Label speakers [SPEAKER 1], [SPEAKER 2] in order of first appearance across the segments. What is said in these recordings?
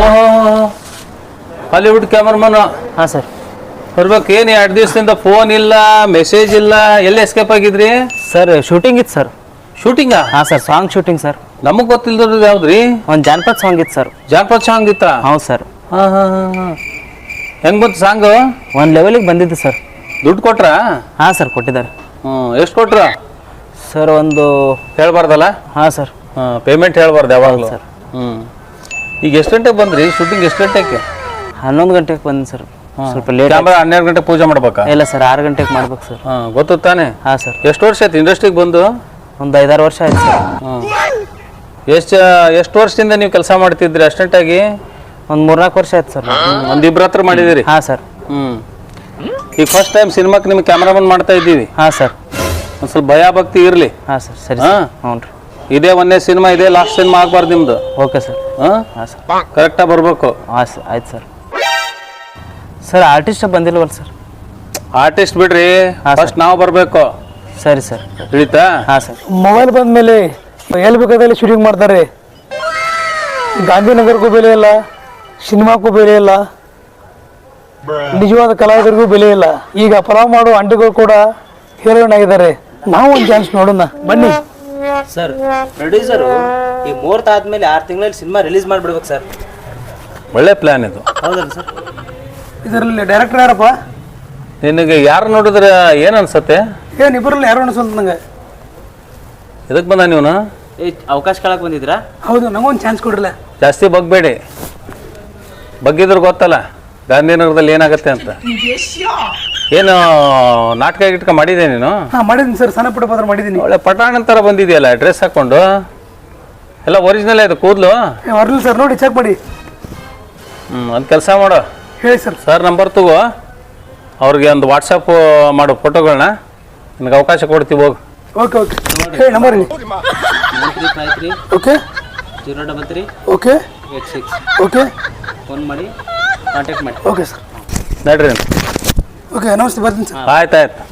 [SPEAKER 1] ಓಹೋ Hollywood cameraman.
[SPEAKER 2] ಹಾಂ sir.
[SPEAKER 1] ಬರ್ಬೇಕು. ಏನು 2 ದಿವಸದಿಂದ ಫೋನ್ ಇಲ್ಲ, ಮೆಸೇಜ್ ಇಲ್ಲ, ಎಲ್ಲಿ ಎಸ್ಕೇಪ್ ಆಗಿದ್ರಿ?
[SPEAKER 2] ಸರ್ ಶೂಟಿಂಗ್ ಇತ್ತು ಸರ್.
[SPEAKER 1] ಶೂಟಿಂಗಾ?
[SPEAKER 2] ಹಾಂ ಸರ್, ಸಾಂಗ್ ಶೂಟಿಂಗ್ ಸರ್.
[SPEAKER 1] ನಮಗೆ ಗೊತ್ತಿಲ್ಲದ್ರದ್ದು ಯಾವ್ದ್ರಿ?
[SPEAKER 2] ಒಂದು ಜಾನಪದ ಸಾಂಗ್ ಇತ್ತು ಸರ್.
[SPEAKER 1] ಜಾನಪದ ಸಾಂಗ್ ಇತ್ತಾ?
[SPEAKER 2] ಹೌದು ಸರ್.
[SPEAKER 1] ಹಾಂ ಹಾಂ ಹಾಂ. ಹೆಂಗೆ ಬಂತು ಸಾಂಗು?
[SPEAKER 2] ಒಂದು ಲೆವೆಲಿಗೆ ಬಂದಿದ್ದು ಸರ್.
[SPEAKER 1] ದುಡ್ಡು ಕೊಟ್ರಾ?
[SPEAKER 2] ಹಾಂ ಸರ್, ಕೊಟ್ಟಿದ್ದಾರೆ.
[SPEAKER 1] ಎಷ್ಟು ಕೊಟ್ರ
[SPEAKER 2] ಸರ್? ಒಂದು
[SPEAKER 1] ಹೇಳ್ಬಾರ್ದಲ್ಲ?
[SPEAKER 2] ಹಾಂ ಸರ್.
[SPEAKER 1] ಪೇಮೆಂಟ್ ಹೇಳ್ಬಾರ್ದು ಯಾವಾಗಲೂ
[SPEAKER 2] ಸರ್.
[SPEAKER 1] ಈಗ ಎಷ್ಟು ಗಂಟೆಗೆ ಬಂದ್ರಿ? ಶೂಟಿಂಗ್ ಎಷ್ಟು ಗಂಟೆಗೆ?
[SPEAKER 2] 11 ಗಂಟೆಗೆ ಬಂದು ಸರ್. ಸ್ವಲ್ಪ ಲೇಟ್.
[SPEAKER 1] ಕ್ಯಾಮ್ರಾ 12 ಗಂಟೆಗೆ ಪೂಜೆ ಮಾಡ್ಬೇಕಾ?
[SPEAKER 2] ಇಲ್ಲ ಸರ್, 6 ಗಂಟೆಗೆ ಮಾಡ್ಬೇಕು ಸರ್.
[SPEAKER 1] ಗೊತ್ತು ತಾನೆ?
[SPEAKER 2] ಹಾಂ ಸರ್.
[SPEAKER 1] ಎಷ್ಟು ವರ್ಷ ಆಯ್ತು ಇಂಡಸ್ಟ್ರಿಗೆ ಬಂದು?
[SPEAKER 2] ಒಂದು 5-6 ವರ್ಷ ಆಯ್ತು ಸರ್.
[SPEAKER 1] ಎಷ್ಟು ವರ್ಷದಿಂದ ನೀವು ಕೆಲಸ ಮಾಡ್ತಿದ್ರಿ ಅಸ್ಟೆಂಟಾಗಿ?
[SPEAKER 2] ಒಂದು 3-4 ವರ್ಷ ಆಯ್ತು ಸರ್.
[SPEAKER 1] ಒಂದಿಬ್ರು ಹತ್ರ ಮಾಡಿದಿರಿ?
[SPEAKER 2] ಹಾಂ ಸರ್.
[SPEAKER 1] ಈಗ ಫಸ್ಟ್ ಟೈಮ್ ಸಿನಿಮಾಕ್ಕೆ ನಿಮ್ಗೆ ಕ್ಯಾಮ್ರಾಮನ್ ಮಾಡ್ತಾ ಇದ್ದೀವಿ.
[SPEAKER 2] ಹಾಂ ಸರ್.
[SPEAKER 1] ಒಂದು ಸ್ವಲ್ಪ ಭಯ ಭಕ್ತಿ ಇರಲಿ.
[SPEAKER 2] ಹಾಂ ಸರ್. ಸರಿ. ಹ್ಞೂ ರೀ.
[SPEAKER 1] ಇದೇ ಒಂದೇ ಸಿನಿಮಾ, ಇದೇ ಲಾಸ್ಟ್ ಸಿನಿಮಾ ಆಗ್ಬಾರ್ದು ನಿಮ್ದು.
[SPEAKER 2] Okay sir.
[SPEAKER 1] ಹಾಂ
[SPEAKER 2] ಸರ್.
[SPEAKER 1] ಕರೆಕ್ಟಾಗಿ ಬರಬೇಕು.
[SPEAKER 2] ಹಾಂ ಸರ್, ಆಯ್ತು ಸರ್. ಸರ್ ಆರ್ಟಿಸ್ಟ್ ಬಂದಿಲ್ವಲ್ಲ ಸರ್?
[SPEAKER 1] ಆರ್ಟಿಸ್ಟ್ ಬಿಡ್ರಿ, ಫಸ್ಟ್ ನಾವು ಬರಬೇಕು.
[SPEAKER 2] ಸರಿ ಸರ್.
[SPEAKER 1] ತಿಳಿತಾ?
[SPEAKER 2] ಹಾಂ ಸರ್.
[SPEAKER 3] ಮೊಬೈಲ್ ಬಂದ ಮೇಲೆ ಎಲ್ಲಿ ಬೇಕಾದಲ್ಲಿ ಶೂಟಿಂಗ್ ಮಾಡ್ತಾರೆ. ಗಾಂಧಿನಗರಕ್ಕೂ ಬೆಲೆ ಇಲ್ಲ, ಸಿನಿಮಾಕ್ಕೂ ಬೆಲೆ ಇಲ್ಲ, ನಿಜವಾದ ಕಲಾವಿದರಿಗೂ ಬೆಲೆ ಇಲ್ಲ. ಈಗ ಪಲಾವ್ ಮಾಡೋ ಅಂಟಿಗಳು ಕೂಡ ಹೀರೋಯಿನ್ ಆಗಿದ್ದಾರೆ. ನಾವು ಒಂದು ಚಾನ್ಸ್ ನೋಡೋಣ ಬನ್ನಿ
[SPEAKER 2] ಸರ್. ಪ್ರೊಡ್ಯೂಸರು ಈ ಮುಹೂರ್ತ ಆದ್ಮೇಲೆ 6 ತಿಂಗಳಲ್ಲಿ ಸಿನಿಮಾ ರಿಲೀಸ್ ಮಾಡಿಬಿಡ್ಬೇಕು ಸರ್.
[SPEAKER 1] ಒಳ್ಳೆ ಪ್ಲಾನ್ ಇದು.
[SPEAKER 2] ಹೌದಲ್ಲ ಸರ್?
[SPEAKER 3] ಇದರಲ್ಲಿ ಡೈರೆಕ್ಟರ್ ಯಾರಪ್ಪ?
[SPEAKER 1] ನಿನಗೆ ಯಾರು ನೋಡಿದ್ರೆ ಏನು ಅನ್ಸತ್ತೆ?
[SPEAKER 3] ಏನು ಇಬ್ಬರಲ್ಲಿ ಯಾರು ಅನಿಸೋದು ನನಗೆ.
[SPEAKER 1] ಎದಕ್ಕೆ ಬಂದ ನೀವನು?
[SPEAKER 2] ಅವಕಾಶ ಕೇಳಕ್ಕೆ ಬಂದಿದ್ರಾ?
[SPEAKER 3] ಹೌದು, ನಂಗೊಂದು ಚಾನ್ಸ್ ಕೊಡ್ರಲ್ಲ.
[SPEAKER 1] ಜಾಸ್ತಿ ಬಗ್ಬೇಡಿ. ಬಗ್ಗಿದ್ರು ಗೊತ್ತಲ್ಲ ಗಾಂಧಿನಗರದಲ್ಲಿ ಏನಾಗತ್ತೆ ಅಂತ. ಏನು ನಾಟಕ ಗಿಟ್ಕ ಮಾಡಿದೆ ನೀನು?
[SPEAKER 3] ಹಾಂ ಮಾಡಿದ್ದೀನಿ ಸರ್, ಸಣ್ಣ ಪುಟ್ಟ ಪಾತ್ರ ಮಾಡಿದ್ದೀನಿ.
[SPEAKER 1] ಒಳ್ಳೆ ಪಟಾಣ ಥರ ಬಂದಿದೆಯಲ್ಲ ಡ್ರೆಸ್ ಹಾಕ್ಕೊಂಡು. ಎಲ್ಲ ಒರಿಜಿನಲ್ ಆಯ್ತು ಕೂದಲು?
[SPEAKER 3] ಬರಲಿಲ್ಲ ಸರ್, ನೋಡಿ ಚೆಕ್ ಮಾಡಿ.
[SPEAKER 1] ಒಂದು ಕೆಲಸ ಮಾಡು,
[SPEAKER 3] ಹೇಳಿ ಸರ್.
[SPEAKER 1] ಸರ್ ನಂಬರ್ ತಗೋ, ಅವ್ರಿಗೆ ಒಂದು ವಾಟ್ಸಪ್ ಮಾಡು ಫೋಟೋಗಳನ್ನ, ನಿನಗೆ ಅವಕಾಶ ಕೊಡ್ತೀವಿ. ಹೋಗಿ.
[SPEAKER 3] ಓಕೆ ಓಕೆ, ಹೇಳಿ ನಂಬರ್ ಹೇಳಿ.
[SPEAKER 2] 9353
[SPEAKER 3] ಓಕೆ
[SPEAKER 2] 033
[SPEAKER 3] ಓಕೆ
[SPEAKER 2] 86
[SPEAKER 3] ಓಕೆ.
[SPEAKER 2] ಫೋನ್ ಮಾಡಿ ಕಾಂಟ್ಯಾಕ್ಟ್ ಮಾಡಿ.
[SPEAKER 3] Okay sir.
[SPEAKER 1] ನಡ್ರಿ.
[SPEAKER 3] ಓಕೆ, ನಮಸ್ತೆ, ಬರ್ತೀನಿ ಸರ್.
[SPEAKER 1] ಆಯ್ತು.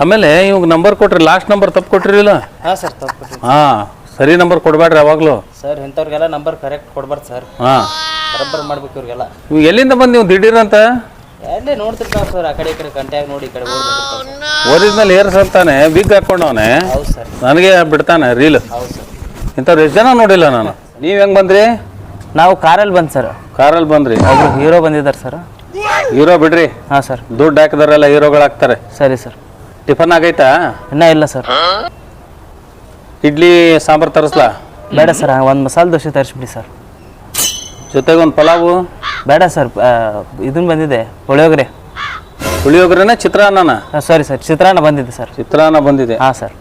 [SPEAKER 1] ಆಮೇಲೆ ಇವಾಗ ನಂಬರ್ ಕೊಟ್ರಿ, ಲಾಸ್ಟ್ ನಂಬರ್ ತಪ್ಪು ಕೊಟ್ಟಿರಲಿಲ್ಲ?
[SPEAKER 2] ಹಾಂ ಸರ್, ತಪ್ಪು.
[SPEAKER 1] ಹಾಂ, ಸರಿ ನಂಬರ್ ಕೊಡಬೇಡ್ರಿ ಯಾವಾಗಲೂ.
[SPEAKER 2] ಸರ್ ಇಂಥವ್ರಿಗೆಲ್ಲ ನಂಬರ್ ಕರೆಕ್ಟ್ ಕೊಡ್ಬಾರ್ದು ಸರ್.
[SPEAKER 1] ಹಾಂ,
[SPEAKER 2] ಬರೋಬ್ಬರ ಮಾಡ್ಬೇಕು ಇವ್ರಿಗೆಲ್ಲ.
[SPEAKER 1] ನೀವು ಎಲ್ಲಿಂದ ಬಂದು ನೀವು ದಿಢೀರಂತ?
[SPEAKER 2] ಎಲ್ಲೇ ನೋಡ್ತಿರ್ತಾವೆ ಸರ್, ಆ ಕಡೆ ಈ ಕಡೆ ಕಂಟ್ಯಾಗ ನೋಡಿ ಈ ಕಡೆ ಓಡಿ.
[SPEAKER 1] ಒರಿಜಿನಲ್ ಏರ್ಸ್ ಅಂತಾನೆ ಬಿಗ್ ಹಾಕೊಂಡವನೆ.
[SPEAKER 2] ಹೌದು ಸರ್.
[SPEAKER 1] ನನಗೆ ಬಿಡ್ತಾನೆ ರೀಲ್.
[SPEAKER 2] ಹೌದು ಸರ್.
[SPEAKER 1] ಇಂಥವ್ರು ಎಷ್ಟು ಜನ ನೋಡಿಲ್ಲ ನಾನು. ನೀವು ಹೆಂಗೆ ಬಂದ್ರಿ?
[SPEAKER 2] ನಾವು ಕಾರಲ್ಲಿ ಬಂದು ಸರ್.
[SPEAKER 1] ಕಾರಲ್ಲಿ ಬಂದ್ರಿ?
[SPEAKER 2] ಒಬ್ರು ಹೀರೋ ಬಂದಿದ್ದಾರೆ ಸರ್.
[SPEAKER 1] ಹೀರೋ ಬಿಡ್ರಿ.
[SPEAKER 2] ಹಾಂ ಸರ್.
[SPEAKER 1] ದುಡ್ಡು ಹಾಕಿದಾರೆಲ್ಲ ಹೀರೋಗಳಾಗ್ತಾರೆ.
[SPEAKER 2] ಸರಿ ಸರ್.
[SPEAKER 1] ಟಿಫನ್ ಆಗೈತಾ?
[SPEAKER 2] ಇನ್ನೂ ಇಲ್ಲ ಸರ್.
[SPEAKER 1] ಇಡ್ಲಿ ಸಾಂಬಾರು ತರಿಸ್ಲಾ?
[SPEAKER 2] ಬೇಡ ಸರ್, ಒಂದು ಮಸಾಲೆ ದೋಸೆ ತರಿಸ್ಬಿಡಿ ಸರ್.
[SPEAKER 1] ಜೊತೆಗೆ ಒಂದು ಪಲಾವು?
[SPEAKER 2] ಬೇಡ ಸರ್, ಇದನ್ನು ಬಂದಿದೆ ಪುಳಿಯೋಗರೆ.
[SPEAKER 1] ಪುಳಿಯೋಗರೆನ ಚಿತ್ರಾನ್ನನ?
[SPEAKER 2] ಸಾರಿ ಸರ್, ಚಿತ್ರಾನ್ನ ಬಂದಿದೆ ಸರ್.
[SPEAKER 1] ಚಿತ್ರಾನ್ನ ಬಂದಿದೆ?
[SPEAKER 2] ಹಾಂ ಸರ್.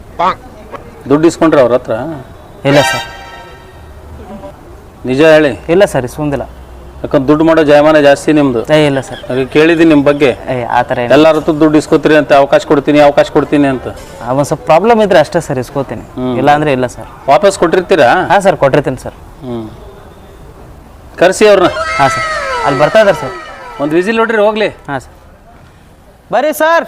[SPEAKER 1] ದುಡ್ಡು ಇಸ್ಕೊಂಡ್ರೆ ಅವ್ರ ಹತ್ರ?
[SPEAKER 2] ಇಲ್ಲ ಸರ್.
[SPEAKER 1] ನಿಜ ಹೇಳಿ.
[SPEAKER 2] ಇಲ್ಲ ಸರ್, ಇಸ್ಕೊಂಡಿಲ್ಲ.
[SPEAKER 1] ಯಾಕಂದ್ರೆ ದುಡ್ಡು ಮಾಡೋ ಜಯಮಾನ ಜಾಸ್ತಿ ನಿಮ್ದು.
[SPEAKER 2] ಇಲ್ಲ ಸರ್.
[SPEAKER 1] ಕೇಳಿದ್ದೀನಿ ನಿಮ್ಮ ಬಗ್ಗೆ.
[SPEAKER 2] ಆ ಥರ
[SPEAKER 1] ಎಲ್ಲರ ಹತ್ರ ದುಡ್ಡು ಇಸ್ಕೋತೀರಿ ಅಂತ, ಅವಕಾಶ ಕೊಡ್ತೀನಿ ಅಂತ.
[SPEAKER 2] ಒಂದು ಸ್ವಲ್ಪ ಪ್ರಾಬ್ಲಮ್ ಇದ್ರೆ ಅಷ್ಟೇ ಸರ್ ಇಸ್ಕೋತೀನಿ, ಇಲ್ಲ ಅಂದರೆ ಇಲ್ಲ ಸರ್.
[SPEAKER 1] ವಾಪಸ್ ಕೊಟ್ಟಿರ್ತೀರಾ?
[SPEAKER 2] ಹಾಂ ಸರ್, ಕೊಟ್ಟಿರ್ತೀನಿ ಸರ್.
[SPEAKER 1] ಕರೆಸಿ ಅವ್ರನ್ನ.
[SPEAKER 2] ಹಾಂ ಸರ್, ಅಲ್ಲಿ ಬರ್ತಾ ಇದ್ದಾರೆ ಸರ್.
[SPEAKER 1] ಒಂದು ವಿಸಿಲ್ ನೋಡ್ರಿ ಹೋಗ್ಲಿ.
[SPEAKER 2] ಹಾಂ ಸರ್, ಬರ್ರಿ ಸರ್.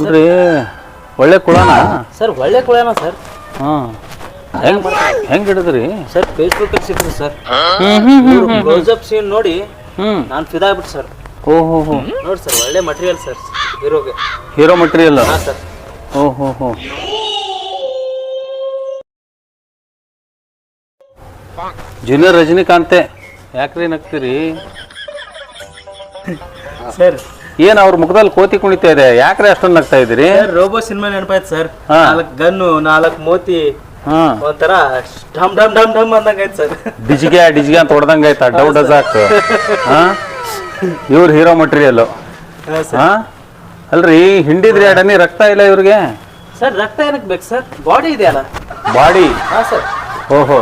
[SPEAKER 1] ನೋಡ್ರಿ, ಒಳ್ಳೆ ಕುಳಾನ
[SPEAKER 2] ಸರ್. ಒಳ್ಳೆ ಕುಳನ ಸರ್.
[SPEAKER 1] ಹಾಂ, ಹೆಂಗೆ ಹಿಡಿದ್ರಿ
[SPEAKER 2] ಸರ್? ಫೇಸ್ಬುಕ್ಕಲ್ಲಿ ಸಿಕ್ಕ್ರಿ ಸರ್. ಕ್ಲೋಸಪ್ ಸೀನ್ ನೋಡಿ ನಾನು ಫಿದಾ ಆಗ್ಬಿಟ್ಟು ಸರ್.
[SPEAKER 1] ಓಹೋ ಹೋ,
[SPEAKER 2] ನೋಡಿ ಸರ್, ಒಳ್ಳೆ ಮಟೀರಿಯಲ್ ಸರ್ ಹೀರೋಗೆ.
[SPEAKER 1] Hero material?
[SPEAKER 2] ಹಾಂ ಸರ್.
[SPEAKER 1] ಓಹೋ ಹೋ. ಜೂನಿಯರ್ ರಜನಿಕಾಂತೆ. ಯಾಕ್ರಿ ನಗ್ತೀರಿ
[SPEAKER 2] ಸರ್?
[SPEAKER 1] ಏನು ಅವ್ರ ಮುಖದಲ್ಲಿ ಕೋತಿ ಕುಣಿತಾ ಇದೆ, ಯಾಕ್ರಿ ಅಷ್ಟೊಂದು ನಗ್ತಾ ಇದ್ದೀರಿ?
[SPEAKER 2] ರೋಬೋ ಸಿನಿಮಾ ನೆನಪಾಯ್ತು ಸರ್. 4 ಗನ್ನು, 4 ಮೋತಿ, ಒಂಥರ ಢಮ್ ಢಮ್ ಢಮ್ ಢಮ್ ಅಂದಂಗಾಯ್ತು ಸರ್.
[SPEAKER 1] ಡಿಜಿಗೆ ಅಂತ ಹೊಡೆದಂಗ ಆಯ್ತಾ? ಡೌ ಡಜಾಕ್. ಇವ್ರ ಹೀರೋ ಮಟೀರಿಯಲ್. ಅಲ್ರಿ, ಹಿಂಡಿದ್ರಿ ಅಡನಿ, ರಕ್ತ ಇಲ್ಲ ಇವ್ರಿಗೆ?
[SPEAKER 2] ಸರ್ ರಕ್ತ ಏನಕ್ಕೆ ಬೇಕು ಸರ್? ಬಾಡಿ ಇದೆಯಲ್ಲ.
[SPEAKER 1] ಬಾಡಿ?
[SPEAKER 2] ಹಾಂ ಸರ್.
[SPEAKER 1] ಓಹೋ,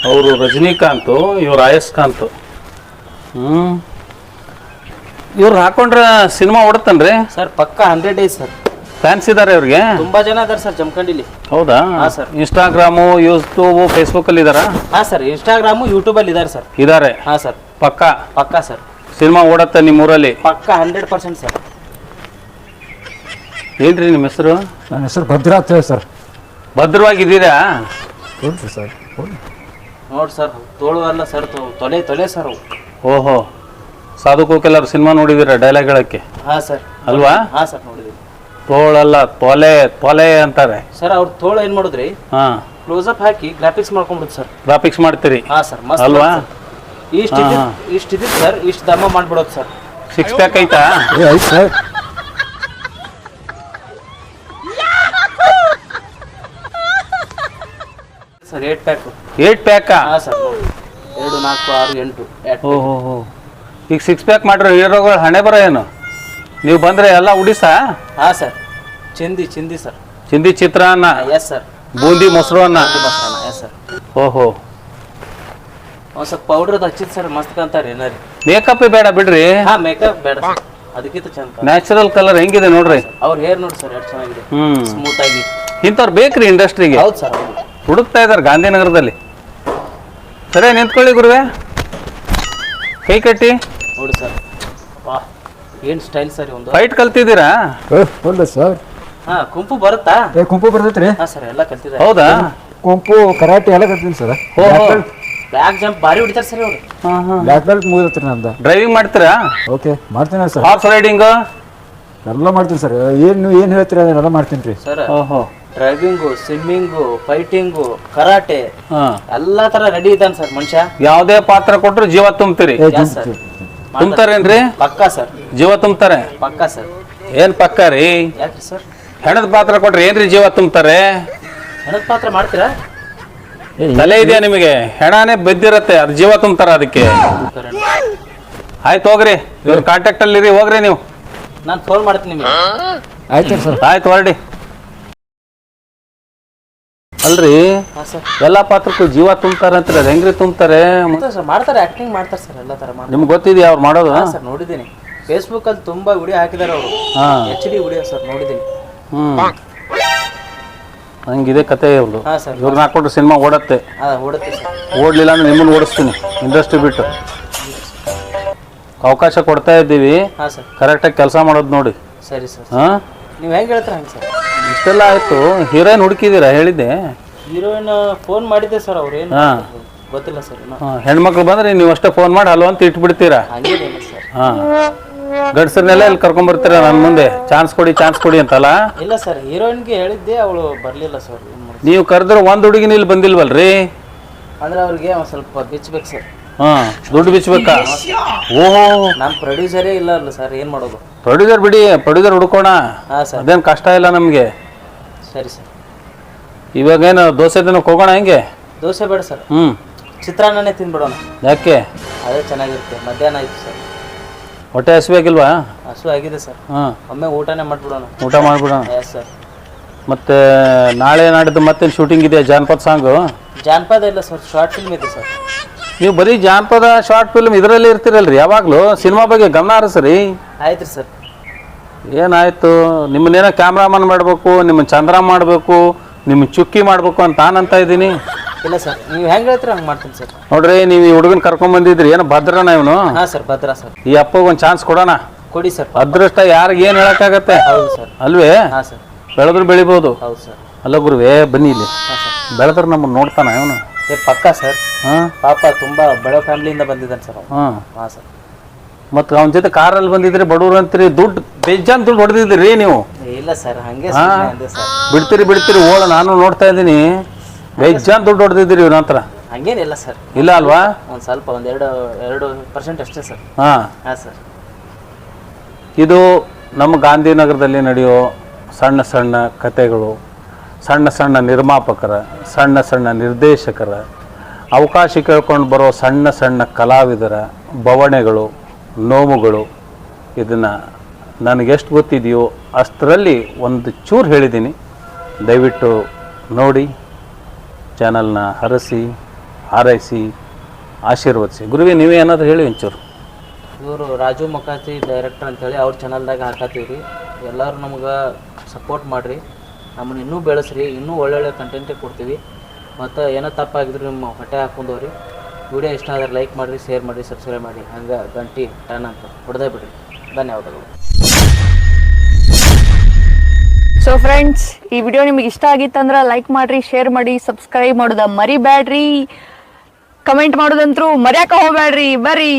[SPEAKER 1] ಅವರು ರಜನಿಕಾಂತ್, ಇವ್ರು ಆಯಸ್ಕಾಂತ್. ಇವ್ರು ಹಾಕೊಂಡ್ರೆ ಸಿನಿಮಾ ಓಡುತ್ತನ್ರಿ?
[SPEAKER 2] ಸರ್ ಪಕ್ಕಾ 100 ಡೇಸ್ ಸರ್.
[SPEAKER 1] ಫ್ಯಾನ್ಸ್ ಇದಾರೆ ಇವ್ರಿಗೆ?
[SPEAKER 2] ತುಂಬಾ ಜನ ಅದಾರೆ ಸರ್ ಜಮಖಂಡಿಲಿ.
[SPEAKER 1] ಹೌದಾ?
[SPEAKER 2] ಹಾ ಸರ್.
[SPEAKER 1] ಇನ್ಸ್ಟಾಗ್ರಾಮು, ಯೂಟ್ಯೂಬ್, ಫೇಸ್ಬುಕ್ ಅಲ್ಲಿ ಇದಾರ?
[SPEAKER 2] ಹಾ ಸರ್, ಇನ್ಸ್ಟಾಗ್ರಾಮು, ಯೂಟ್ಯೂಬ್ ಅಲ್ಲಿ ಇದಾರೆ ಸರ್.
[SPEAKER 1] ಇದಾರೆ?
[SPEAKER 2] ಹಾ ಸರ್. ಪಕ್ಕಾ ಸರ್.
[SPEAKER 1] ಸಿನಿಮಾ ಓಡತ್ತೆ ನಿಮ್ಮ ಊರಲ್ಲಿ?
[SPEAKER 2] ಪಕ್ಕಾ 100% ಸರ್.
[SPEAKER 1] ಏನ್ರಿ ನಿಮ್ಮ ಹೆಸರು?
[SPEAKER 4] ನನ್ನ ಹೆಸರು ಭದ್ರ ಅಂತ ಹೇಳಿ ಸರ್.
[SPEAKER 1] ಭದ್ರವಾಗಿದ್ದೀರಾ?
[SPEAKER 4] ಹೌದು ಸರ್.
[SPEAKER 2] ನೋಡಿ ಸರ್, ತೋಳು ಅಲ್ಲ ಸರ್, ತೊಲೆ ಸರ್ ಅವು.
[SPEAKER 1] ಓಹೋ, ಸಾಧು ಕೋಕಿಲರು ಸಿನಿಮಾ ನೋಡಿದ್ದೀರಾ ಡೈಲಾಗ್ ಹೇಳಕ್ಕೆ?
[SPEAKER 2] ಹಾ ಸರ್.
[SPEAKER 1] ಅಲ್ವಾ?
[SPEAKER 2] ಹಾ ಸರ್, ನೋಡಿದ್ವಿ.
[SPEAKER 1] ತೋಳಲ್ಲ, ತೊಲೆ ಅಂತಾರೆ
[SPEAKER 2] ಸರ್. ಅವ್ರ ತೋಳು ಏನ್ ಮಾಡಿದ್ರಿ,
[SPEAKER 1] ಹಾ,
[SPEAKER 2] ಕ್ಲೋಸಪ್ ಹಾಕಿ ಗ್ರಾಫಿಕ್ಸ್ ಮಾಡ್ಕೊಂಡ್ಬಿಡುದು ಸರ್.
[SPEAKER 1] ಗ್ರಾಫಿಕ್ಸ್ ಮಾಡ್ತೀರಿ?
[SPEAKER 2] ಹಾ ಸರ್, ಮಸ್ತ್
[SPEAKER 1] ಅಲ್ವಾ?
[SPEAKER 2] ಇಷ್ಟಿದ್ದು ಸರ್, ಇಷ್ಟು ದಮ್ಮ ಮಾಡ್ಬಿಡೋದು ಸರ್.
[SPEAKER 1] 6 ಪ್ಯಾಕ್ ಐತಾ?
[SPEAKER 4] ಆಯ್ತು ಸರ್.
[SPEAKER 2] Sir 8 pack.
[SPEAKER 1] 8 ಪ್ಯಾಕಾ?
[SPEAKER 2] ಹಾ ಸರ್, ನೋಡಿ 2, 4, 6, 8.
[SPEAKER 1] ಓಹೋ, ಈಗ 6 ಪ್ಯಾಕ್ ಮಾಡಿರೋ ಹೀರೋಗಳು ಹಣೆ ಬರ ಏನು? ನೀವು ಬಂದ್ರೆ ಎಲ್ಲ ಉಡಿಸಾ?
[SPEAKER 2] ಹಾ ಸರ್. ಚಿಂದಿ ಸರ್.
[SPEAKER 1] ಚಿಂದಿ ಚಿತ್ರಾನ್ನ?
[SPEAKER 2] Yes sir.
[SPEAKER 1] ಬೂಂದಿ ಮೊಸರು ಅನ್ನ?
[SPEAKER 2] Yes sir.
[SPEAKER 1] ಓಹೋ,
[SPEAKER 2] ಒಂದ್ ಸ್ವಲ್ಪ ಪೌಡರ್ ಹಚ್ಚಿದ್ ಸರ್, ಮಸ್ತ್ ಕಾಣ್ತಾರೆ ಏನಾರಿ.
[SPEAKER 1] ಮೇಕಪ್ ಬೇಡ ಬಿಡ್ರಿ.
[SPEAKER 2] ಹಾ, ಮೇಕಪ್ ಬೇಡ ಸರ್, ಅದಕ್ಕಿಂತ ಚಂದ.
[SPEAKER 1] ನ್ಯಾಚುರಲ್ ಕಲರ್ ಹೆಂಗಿದೆ ನೋಡ್ರಿ.
[SPEAKER 2] ಅವ್ರ ಹೇರ್ ನೋಡಿ ಸರ್, ಎಷ್ಟು ಚೆನ್ನಾಗಿದೆ, ಸ್ಮೂತ್ ಆಗಿ.
[SPEAKER 1] ಇಂಥವ್ರು ಬೇಕ್ರಿ ಇಂಡಸ್ಟ್ರಿಗೆ.
[SPEAKER 2] ಹೌದು ಸರ್, ಹೌದು.
[SPEAKER 1] ಹುಡುಕ್ತಾ ಇದಾರೆ ಗಾಂಧಿನಗರದಲ್ಲಿ. ಸರಿ, ನಿಂತ್ಕೊಳ್ಳಿ ಗುರುವೆ, ಕೈ ಕಟ್ಟಿ.
[SPEAKER 2] ನೋಡಿ ಸರ್, ವಾ ಏನ್ ಸ್ಟೈಲ್ ಸರ್. ಒಂದು
[SPEAKER 1] ಫೈಟ್ ಕಲ್ತಿದ್ದೀರಾ?
[SPEAKER 4] ಹೌದಾ ಸರ್?
[SPEAKER 2] ಹಾ, ಕುಂಪು ಬರುತ್ತಾ?
[SPEAKER 4] ಕುಂಪು ಬರ್ತೈತ್ರಿ?
[SPEAKER 2] ಹಾ ಸರ್, ಎಲ್ಲ ಕಲ್ತಿದ್ದಾರೆ.
[SPEAKER 1] ಹೌದಾ?
[SPEAKER 4] ಕುಂಪು ಕರಾಟೆ ಎಲ್ಲ ಕಲ್ತೀನಿ ಸರ್.
[SPEAKER 2] ಬ್ಯಾಕ್ ಜಂಪ್ ಭಾರಿ ಹೊಡಿತಾರೆ ಸರ್ ಅವರು.
[SPEAKER 4] ಬ್ಲ್ಯಾಕ್ ಬೆಲ್ಟ್ ಮುಗಿದತ್ರಿ ನಂದು.
[SPEAKER 1] ಡ್ರೈವಿಂಗ್ ಮಾಡ್ತೀರಾ?
[SPEAKER 4] ಓಕೆ, ಮಾಡ್ತೀನಿ ಸರ್.
[SPEAKER 1] ಹಾರ್ಸ್ ರೈಡಿಂಗ್
[SPEAKER 4] ಎಲ್ಲ ಮಾಡ್ತೀನಿ ಸರ್. ನೀವು ಏನು ಹೇಳ್ತೀರಿ ಅದನ್ನೆಲ್ಲ ಮಾಡ್ತೀನಿ ರೀ
[SPEAKER 2] ಸರ್.
[SPEAKER 1] ಓಹೋ,
[SPEAKER 2] ಡ್ರೈವಿಂಗು, ಸ್ವಿಮ್ಮಿಂಗು, ಫೈಟಿಂಗು, ಕರಾಟೆ ಎಲ್ಲಾ ತರ ರೆಡಿ ಇದ್ದಾನೆ ಸರ್ ಮನುಷ್ಯ.
[SPEAKER 1] ಯಾವುದೇ ಪಾತ್ರ ಕೊಟ್ರು ಜೀವ ತುಂಬ್ತೀರಿ? ತುಂಬ್ತಾರೇನ್ರಿ?
[SPEAKER 2] ಪಕ್ಕಾ ಸರ್.
[SPEAKER 1] ಜೀವ ತುಂಬ್ತಾರೆ?
[SPEAKER 2] ಪಕ್ಕಾ ಸರ್.
[SPEAKER 1] ಏನ್ ಪಕ್ಕ ರೀ?
[SPEAKER 2] ಯಾಕೆ ಸರ್?
[SPEAKER 1] ಹೆಣದ ಪಾತ್ರ ಕೊಟ್ರೆ ಏನ್ರಿ ಜೀವ ತುಂಬ್ತಾರೆ?
[SPEAKER 2] ಹೆಣದ ಪಾತ್ರ ಮಾಡ್ತೀರಾ?
[SPEAKER 1] ತಲೆ ಇದೆಯಾ ನಿಮಗೆ? ಹೆಣನೇ ಬೆದ್ದಿರತ್ತೆ, ಅದು ಜೀವ ತುಂಬ್ತಾರ ಅದಕ್ಕೆ. ಆಯ್ತು ಹೋಗ್ರಿ, ಇವ್ರ ಕಾಂಟ್ಯಾಕ್ಟ್ ಅಲ್ಲಿ ಹೋಗ್ರಿ ನೀವು.
[SPEAKER 2] ನಾನು ಫೋನ್ ಮಾಡ್ತೀನಿ ನಿಮಗೆ.
[SPEAKER 4] ಆಯ್ತು ಸರ್.
[SPEAKER 1] ಆಯ್ತು, ಹೊರಡಿ. ಅಲ್ರಿ, ಎಲ್ಲಾ ಪಾತ್ರಕ್ಕೂ ಜೀವ ತುಂಬ್ತಾರ ಅಂತಾರೆ, ಅದು ಹೆಂಗ್ರಿ ತುಂಬ್ತಾರೆ?
[SPEAKER 2] ಮಾಡ್ತಾರೆ, ಆಕ್ಟಿಂಗ್ ಮಾಡ್ತಾರೆ ಸರ್, ಎಲ್ಲ ತರ ಮಾಡ್ತಾರೆ.
[SPEAKER 1] ನಿಮ್ಗೆ ಗೊತ್ತಿದೆಯಾ ಅವ್ರು ಮಾಡೋದು?
[SPEAKER 2] ಸರ್, ನೋಡಿದ್ದೀನಿ. ಫೇಸ್ಬುಕ್ ಅಲ್ಲಿ ತುಂಬಾ ವಿಡಿಯೋ ಹಾಕಿದಾರೆ ಅವರು. HD ವಿಡಿಯೋ ಸರ್, ನೋಡಿದ್ದೀನಿ.
[SPEAKER 1] ಹಂಗಿದೆ ಕತೆ ಇವ್ರದ್ದು.
[SPEAKER 2] ಹಾ ಸರ್.
[SPEAKER 1] ಇವ್ರನ್ನ ಹಾಕೊಂಡ್ರೆ ಸಿನಿಮಾ ಓಡತ್ತೆ.
[SPEAKER 2] ಓಡುತ್ತೆ ಸರ್.
[SPEAKER 1] ಓಡ್ಲಿಲ್ಲ ಅಂದ್ರೆ ನಿಮ್ಮನ್ನು ಓಡಿಸ್ತೀನಿ ಇಂಡಸ್ಟ್ರಿ ಬಿಟ್ಟು. ಅವಕಾಶ ಕೊಡ್ತಾ ಇದ್ದೀವಿ.
[SPEAKER 2] ಹಾ ಸರ್.
[SPEAKER 1] ಕರೆಕ್ಟಾಗಿ ಕೆಲಸ ಮಾಡೋದು ನೋಡಿ.
[SPEAKER 2] ಸರಿ ಸರ್.
[SPEAKER 1] ಹಾ,
[SPEAKER 2] ನೀವು ಹೆಂಗೆ ಹೇಳ್ತೀರ ಹಂಗೆ ಸರ್.
[SPEAKER 1] ಇಷ್ಟೆಲ್ಲ ಆಯ್ತು. ಹೀರೋಯಿನ್ ಹುಡುಕಿದ್ದೀರಾ? ಹೇಳಿದ್ದೆ.
[SPEAKER 2] ಹೀರೋಯಿನ್ ಫೋನ್ ಮಾಡಿದ್ದೆ ಸರ್, ಅವ್ರು ಏನು ಗೊತ್ತಿಲ್ಲ ಸರ್.
[SPEAKER 1] ಹೆಣ್ಮಕ್ಳು ಬಂದ್ರೆ ನೀವು ಅಷ್ಟೇ ಫೋನ್ ಮಾಡಿ ಹಲ್ವ ಅಂತ ಇಟ್ಬಿಡ್ತೀರಾ?
[SPEAKER 2] ಹಂಗೇನಿಲ್ಲ ಸರ್.
[SPEAKER 1] ಹಾ, ಗಡ್ಸರ್ನೆಲ್ಲ ಇಲ್ಲಿ ಕರ್ಕೊಂಡ್ಬರ್ತೀರಾ ನನ್ನ ಮುಂದೆ, ಚಾನ್ಸ್ ಕೊಡಿ ಅಂತಲ್ಲ?
[SPEAKER 2] ಇಲ್ಲ ಸರ್, ಹೀರೋಯಿನ್ಗೆ ಹೇಳಿದ್ದೆ, ಅವಳು ಬರಲಿಲ್ಲ ಸರ್.
[SPEAKER 1] ನೀವು ಕರೆದ್ರೆ ಒಂದು ಹುಡುಗಿನ ಇಲ್ಲಿ ಬಂದಿಲ್ವಲ್ರಿ?
[SPEAKER 2] ಅಂದ್ರೆ ಅವ್ರಿಗೆ ಒಂದು ಸ್ವಲ್ಪ ಬಿಚ್ಚಬೇಕು ಸರ್.
[SPEAKER 1] ಹಾ, ದುಡ್ಡು ಬಿಚ್ಚಬೇಕಾ? ಓಹೋ,
[SPEAKER 2] ನಮ್ಮ ಪ್ರೊಡ್ಯೂಸರೇ ಇಲ್ಲ ಅಲ್ಲ ಸರ್, ಏನು ಮಾಡೋದು?
[SPEAKER 1] ಪ್ರೊಡ್ಯೂಸರ್ ಬಿಡಿ, ಪ್ರೊಡ್ಯೂಸರ್ ಹುಡ್ಕೋಣ.
[SPEAKER 2] ಹಾಂ ಸರ್.
[SPEAKER 1] ಅದೇನು ಕಷ್ಟ ಇಲ್ಲ ನಮಗೆ.
[SPEAKER 2] ಸರಿ ಸರ್.
[SPEAKER 1] ಇವಾಗೇನು ದೋಸೆ ದಿನಕ್ಕೆ ಹೋಗೋಣ ಹೆಂಗೆ?
[SPEAKER 2] ದೋಸೆ ಬೇಡ ಸರ್, ಚಿತ್ರಾನ್ನನೇ ತಿಂದ್ಬಿಡೋಣ.
[SPEAKER 1] ಯಾಕೆ?
[SPEAKER 2] ಅದೇ ಚೆನ್ನಾಗಿರುತ್ತೆ. ಮಧ್ಯಾಹ್ನ ಆಯ್ತು ಸರ್.
[SPEAKER 1] ಹೊಟ್ಟೆ ಹಸಿವಾಗಿಲ್ವಾ?
[SPEAKER 2] ಹಸು ಆಗಿದೆ ಸರ್.
[SPEAKER 1] ಹಾಂ,
[SPEAKER 2] ಒಮ್ಮೆ ಊಟನೇ ಮಾಡ್ಬಿಡೋಣ.
[SPEAKER 1] ಊಟ ಮಾಡ್ಬಿಡೋಣ.
[SPEAKER 2] Yes sir.
[SPEAKER 1] ಮತ್ತೆ ನಾಳೆ ನಾಡಿದ್ದು ಮತ್ತೆ ಶೂಟಿಂಗ್ ಇದೆ ಜಾನಪದ ಸಾಂಗು?
[SPEAKER 2] ಜಾನಪದ ಇಲ್ಲ ಸರ್, ಶಾರ್ಟ್ ಫಿಲ್ಮ್ ಇದೆ ಸರ್.
[SPEAKER 1] ನೀವು ಬರೀ ಜಾನಪದ ಶಾರ್ಟ್ ಫಿಲ್ಮ್ ಇದರಲ್ಲಿ ಇರ್ತೀರಲ್ರಿ ಯಾವಾಗಲೂ? ಸಿನಿಮಾ ಬಗ್ಗೆ ಗಮನ ಹರಿಸ್ರಿ.
[SPEAKER 2] ಆಯ್ತು ಸರ್.
[SPEAKER 1] ಏನಾಯ್ತು, ನಿಮ್ಮನ್ನೇನೋ ಕ್ಯಾಮ್ರಾಮನ್ ಮಾಡಬೇಕು, ನಿಮ್ಮನ್ನ ಚಂದ್ರ ಮಾಡಬೇಕು, ನಿಮ್ಮ ಚುಕ್ಕಿ ಮಾಡಬೇಕು ಅಂತ ನಾನಂತ ಇದ್ದೀನಿ.
[SPEAKER 2] ಇಲ್ಲ ಸರ್, ನೀವು ಹೆಂಗೆ ಹೇಳ್ತೀರ ಹಂಗೆ ಮಾಡ್ತೀನಿ ಸರ್.
[SPEAKER 1] ನೋಡ್ರಿ, ನೀವು ಈ ಹುಡುಗನ ಕರ್ಕೊಂಡ್ ಬಂದಿದ್ರಿ, ಏನೋ ಭದ್ರನ ಇವನು?
[SPEAKER 2] ಹಾಂ ಸರ್, ಭದ್ರಾ ಸರ್.
[SPEAKER 1] ಈ ಅಪ್ಪಗೆ ಒಂದು ಚಾನ್ಸ್ ಕೊಡೋಣ.
[SPEAKER 2] ಕೊಡಿ ಸರ್.
[SPEAKER 1] ಅದೃಷ್ಟ ಯಾರಿಗೆ ಏನು ಹೇಳಕ್ಕಾಗತ್ತೆ?
[SPEAKER 2] ಹೌದು ಸರ್.
[SPEAKER 1] ಅಲ್ವೇ?
[SPEAKER 2] ಹಾಂ ಸರ್.
[SPEAKER 1] ಬೆಳೆದ್ರು ಬೆಳಿಬೋದು.
[SPEAKER 2] ಹೌದು ಸರ್.
[SPEAKER 1] ಅಲ್ಲ ಗುರುವೇ, ಬನ್ನಿ ಇಲ್ಲಿ.
[SPEAKER 2] ಹಾಂ ಸರ್.
[SPEAKER 1] ಬೆಳೆದ್ರೆ ನಮ್ಮನ್ನು ನೋಡ್ತಾನ ಇವನು?
[SPEAKER 2] ಪಕ್ಕಾ ಸರ್.
[SPEAKER 1] ಹಾಂ,
[SPEAKER 2] ಪಾಪ ತುಂಬಾ ಬಡ ಫ್ಯಾಮಿಲಿಯಿಂದ ಬಂದಿದ್ದಾನೆ ಸರ್.
[SPEAKER 1] ಹಾಂ
[SPEAKER 2] ಹಾಂ ಸರ್.
[SPEAKER 1] ಮತ್ತು ಅವನ ಜೊತೆ ಕಾರಲ್ಲಿ ಬಂದಿದ್ರಿ, ಬಡವ್ರು ಅಂತೀರಿ, ದುಡ್ಡು ಬೇಜಾನ್ ದುಡ್ಡು ಹೊಡೆದಿದ್ರಿ ನೀವು?
[SPEAKER 2] ಇಲ್ಲ ಸರ್, ಹಂಗೆ
[SPEAKER 1] ಬಿಡ್ತೀರಿ ಓಡ, ನಾನು ನೋಡ್ತಾ ಇದ್ದೀನಿ. ಬೇಜಾನ್ ದುಡ್ಡು ಹೊಡೆದಿದ್ದೀರಿ ಇವನ ಹತ್ರ.
[SPEAKER 2] ಹಂಗೇನಿಲ್ಲ ಸರ್.
[SPEAKER 1] ಇಲ್ಲ ಅಲ್ವಾ?
[SPEAKER 2] ಒಂದು ಸ್ವಲ್ಪ, ಒಂದು 2% ಅಷ್ಟೇ ಸರ್.
[SPEAKER 1] ಹಾಂ
[SPEAKER 2] ಹಾಂ ಸರ್.
[SPEAKER 1] ಇದು ನಮ್ಮ ಗಾಂಧಿನಗರದಲ್ಲಿ ನಡೆಯೋ ಸಣ್ಣ ಸಣ್ಣ ಕತೆಗಳು, ಸಣ್ಣ ಸಣ್ಣ ನಿರ್ಮಾಪಕರ, ಸಣ್ಣ ಸಣ್ಣ ನಿರ್ದೇಶಕರ, ಅವಕಾಶ ಕೇಳ್ಕೊಂಡು ಬರೋ ಸಣ್ಣ ಸಣ್ಣ ಕಲಾವಿದರ ಬವಣೆಗಳು, ನೋವುಗಳು. ಇದನ್ನು ನನಗೆಷ್ಟು ಗೊತ್ತಿದೆಯೋ ಅಷ್ಟರಲ್ಲಿ ಒಂದು ಚೂರು ಹೇಳಿದ್ದೀನಿ. ದಯವಿಟ್ಟು ನೋಡಿ, ಚಾನಲ್ನ ಹರಸಿ ಹಾರೈಸಿ ಆಶೀರ್ವದಿಸಿ. ಗುರುವಿ ನೀವೇ ಏನಾದರೂ ಹೇಳಿ ಒಂಚೂರು.
[SPEAKER 2] ಇವರು ರಾಜು ಮಕಾತಿ ಡೈರೆಕ್ಟರ್ ಅಂತೇಳಿ ಅವ್ರ ಚಾನಲ್ದಾಗ ಹಾಕತ್ತೀವಿ ರೀ. ಎಲ್ಲರೂ ನಮ್ಗೆ ಸಪೋರ್ಟ್ ಮಾಡಿರಿ, ನಮ್ಮನ್ನು ಇನ್ನೂ ಬೆಳೆಸ್ರಿ, ಇನ್ನೂ ಒಳ್ಳೊಳ್ಳೆ ಕಂಟೆಂಟೇ ಕೊಡ್ತೀವಿ. ಮತ್ತು ಏನೋ ತಪ್ಪಾಗಿದ್ರು ನಿಮ್ಮ ಹೊಟ್ಟೆ ಹಾಕೊಂಡವ್ರಿ. ವಿಡಿಯೋ ಇಷ್ಟ ಆದರೆ ಲೈಕ್ ಮಾಡಿರಿ, ಶೇರ್ ಮಾಡಿರಿ, ಸಬ್ಸ್ಕ್ರೈಬ್ ಮಾಡಿ, ಹಂಗೆ ಗಂಟಿ ಟನ್ ಅಂತ ಹೊಡೆದೇ ಬಿಡ್ರಿ. ಧನ್ಯವಾದಗಳು.
[SPEAKER 5] ಸೊ ಫ್ರೆಂಡ್ಸ್, ಈ ವಿಡಿಯೋ ನಿಮಗೆ ಇಷ್ಟ ಆಗಿತ್ತಂದ್ರೆ ಲೈಕ್ ಮಾಡಿರಿ, ಶೇರ್ ಮಾಡಿ, ಸಬ್ಸ್ಕ್ರೈಬ್ ಮಾಡೋದ ಮರಿಬೇಡ್ರಿ. ಕಮೆಂಟ್ ಮಾಡೋದಂತರೂ ಮರ್ಯಾಕ ಹೋಗ್ಬೇಡ್ರಿ. ಬರ್ರಿ.